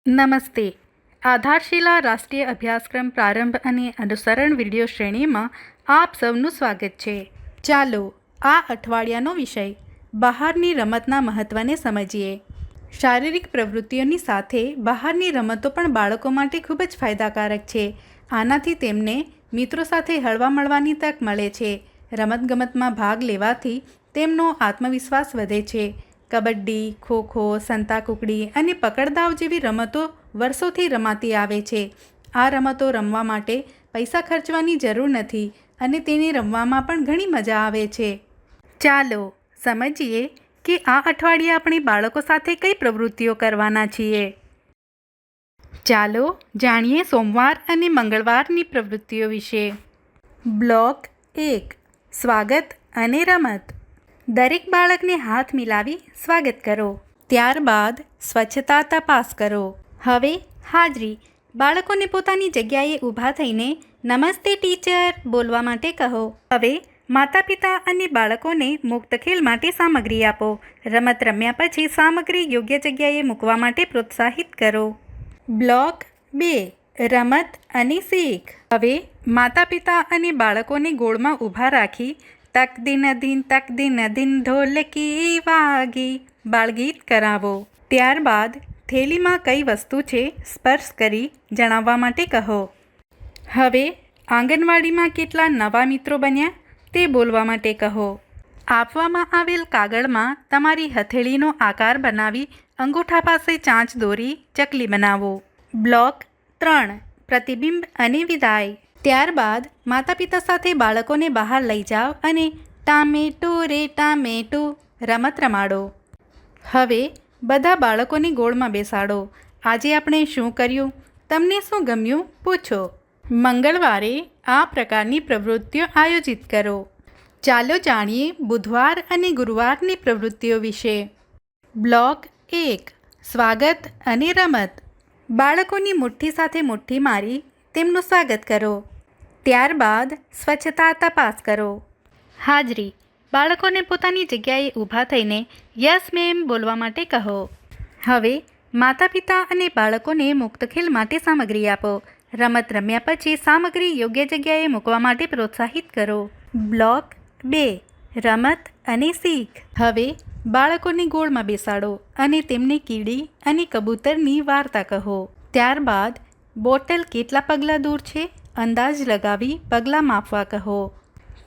નમસ્તે. આધારશિલા રાષ્ટ્રીય અભ્યાસક્રમ પ્રારંભ અને અનુસરણ વિડીયો શ્રેણીમાં આપ સૌનું સ્વાગત છે. ચાલો આ અઠવાડિયાનો વિષય બહારની રમતના મહત્ત્વને સમજીએ. શારીરિક પ્રવૃત્તિઓની સાથે બહારની રમતો પણ બાળકો માટે ખૂબ જ ફાયદાકારક છે. આનાથી તેમને મિત્રો સાથે હળવા મળવાની તક મળે છે. રમતગમતમાં ભાગ લેવાથી તેમનો આત્મવિશ્વાસ વધે છે. કબડ્ડી, ખોખો, સંતાકૂકડી અને પકડદાવ જેવી રમતો વર્ષોથી રમાતી આવે છે. આ રમતો રમવા માટે પૈસા ખર્ચવાની જરૂર નથી અને તેને રમવામાં પણ ઘણી મજા આવે છે. ચાલો સમજીએ કે આ અઠવાડિયે આપણે બાળકો સાથે કઈ પ્રવૃત્તિઓ કરવાના છીએ. ચાલો જાણીએ સોમવાર અને મંગળવારની પ્રવૃત્તિઓ વિશે. બ્લોક 1. સ્વાગત અને રમત. દરેક બાળકને હાથ મિલાવી સ્વાગત કરો. ત્યારબાદ સ્વચ્છતા તપાસ કરો. હવે હાજરી. બાળકોને પોતાની જગ્યાએ ઊભા થઈને નમસ્તે ટીચર બોલવા માટે કહો. હવે માતા પિતા અને બાળકોને મુક્ત ખેલ માટે સામગ્રી આપો. રમત રમ્યા પછી સામગ્રી યોગ્ય જગ્યાએ મૂકવા માટે પ્રોત્સાહિત કરો. બ્લોક 2. રમત અને શીખ. હવે માતા પિતા અને બાળકોને ગોળમાં ઊભા રાખી તકદીન તકદીન ઢોલકી વાગી બાળગીત કરાવો. ત્યારબાદ થેલીમાં કઈ વસ્તુ છે સ્પર્શ કરી જણાવવા માટે કહો. હવે આંગણવાડીમાં કેટલા નવા મિત્રો બન્યા તે બોલવા માટે કહો. આપવામાં આવેલ કાગળમાં તમારી હથેળીનો આકાર બનાવી અંગૂઠા પાસે ચાંચ દોરી ચકલી બનાવો. બ્લોક 3. પ્રતિબિંબ અને વિદાય. ત્યારબાદ માતા પિતા સાથે બાળકોને બહાર લઈ જાઓ અને ટામેટો રે ટામેટો રમત રમાડો. હવે બધા બાળકોને ગોળમાં બેસાડો. આજે આપણે શું કર્યું? તમને શું ગમ્યું? પૂછો. મંગળવારે આ પ્રકારની પ્રવૃત્તિઓ આયોજિત કરો. ચાલો જાણીએ બુધવાર અને ગુરુવારની પ્રવૃત્તિઓ વિશે. બ્લોક 1. સ્વાગત અને રમત. બાળકોની મુઠ્ઠી સાથે મુઠ્ઠી મારી તેમનું સ્વાગત કરો. ત્યારબાદ સ્વચ્છતા તપાસ કરો. હાજરી. બાળકોને પોતાની જગ્યાએ ઊભા થઈને યસ મેમ બોલવા માટે કહો. હવે માતા પિતા અને બાળકોને મુક્ત ખેલ માટે સામગ્રી આપો. રમત રમ્યા પછી સામગ્રી યોગ્ય જગ્યાએ મૂકવા માટે પ્રોત્સાહિત કરો. બ્લોક 2. રમત અને શીખ. હવે બાળકોને ગોળમાં બેસાડો અને તેમને કીડી અને કબૂતરની વાર્તા કહો. ત્યારબાદ બોટલ કેટલા પગલાં દૂર છે અંદાજ લગાવી પગલાં માપવા કહો.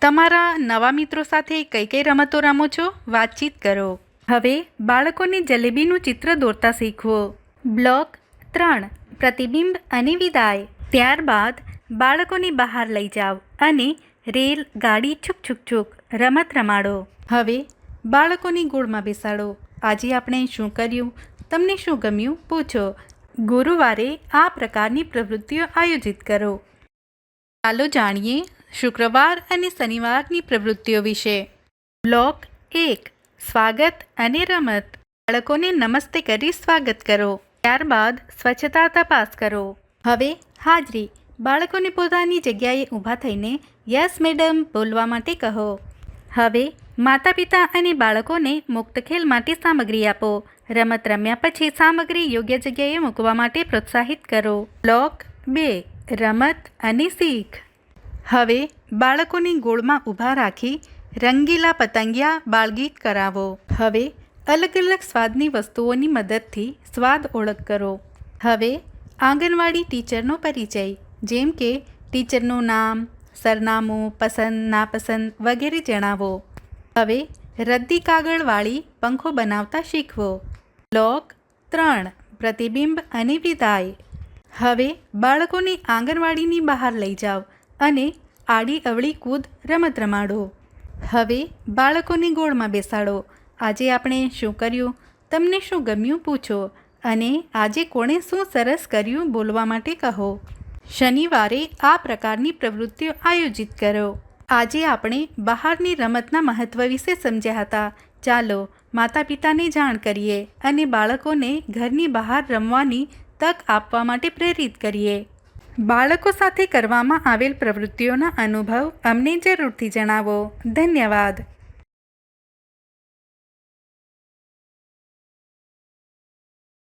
તમારા નવા મિત્રો સાથે કઈ કઈ રમતો રમો છો વાતચીત કરો. હવે બાળકોને જલેબીનું ચિત્ર દોરતા શીખવો. બ્લોક 3. પ્રતિબિંબ અને વિદાય. ત્યારબાદ બાળકોને બહાર લઈ જાઓ અને રેલ ગાડી છુક છુક છુક રમત રમાડો. હવે બાળકોને ગોળમાં બેસાડો. આજે આપણે શું કર્યું? તમને શું ગમ્યું? પૂછો. ગુરુવારે આ પ્રકારની પ્રવૃત્તિઓ આયોજિત કરો. ચાલો જાણીએ શુક્રવાર અને શનિવારની પ્રવૃત્તિઓ વિશે. બ્લોક 1. સ્વાગત અને રમત. બાળકોને નમસ્તે કરી સ્વાગત કરો. ત્યારબાદ સ્વચ્છતા તપાસ કરો. હવે હાજરી. બાળકોને પોતાની જગ્યાએ ઊભા થઈને યસ મેડમ બોલવા માટે કહો. હવે માતા પિતા અને બાળકોને મુક્ત ખેલ માટે સામગ્રી આપો. રમત રમ્યા પછી સામગ્રી યોગ્ય જગ્યાએ મૂકવા માટે પ્રોત્સાહિત કરો. બ્લોક 2. રમત અને શીખ. હવે બાળકોને ગોળમાં ઊભા રાખી રંગીલા પતંગિયા બાળગીત કરાવો. હવે અલગ અલગ સ્વાદની વસ્તુઓની મદદથી સ્વાદ ઓળખ કરો. હવે આંગણવાડી ટીચરનો પરિચય, જેમ કે ટીચરનું નામ, સરનામું, પસંદ નાપસંદ વગેરે જણાવો. હવે રદ્દી કાગળવાળી પંખો બનાવતા શીખવો. બ્લોક 3. પ્રતિબિંબ અને વિદાય. હવે બાળકોને આંગણવાડીની બહાર લઈ જાઓ અને આડી અવળી કૂદ રમત રમાડો. હવે બાળકોને ગોળમાં બેસાડો. આજે આપણે શું કર્યું? તમને શું ગમ્યું? પૂછો અને આજે કોણે શું સરસ કર્યું બોલવા માટે કહો. શનિવારે આ પ્રકારની પ્રવૃત્તિઓ આયોજિત કરો. આજે આપણે બહારની રમતના મહત્ત્વ વિશે સમજ્યા હતા. ચાલો માતા પિતાને જાણ કરીએ અને બાળકોને ઘરની બહાર રમવાની તક આપવા માટે પ્રેરિત કરીએ. બાળકો સાથે કરવામાં આવેલ પ્રવૃત્તિઓના અનુભવ અમને જરૂરથી જણાવો. ધન્યવાદ.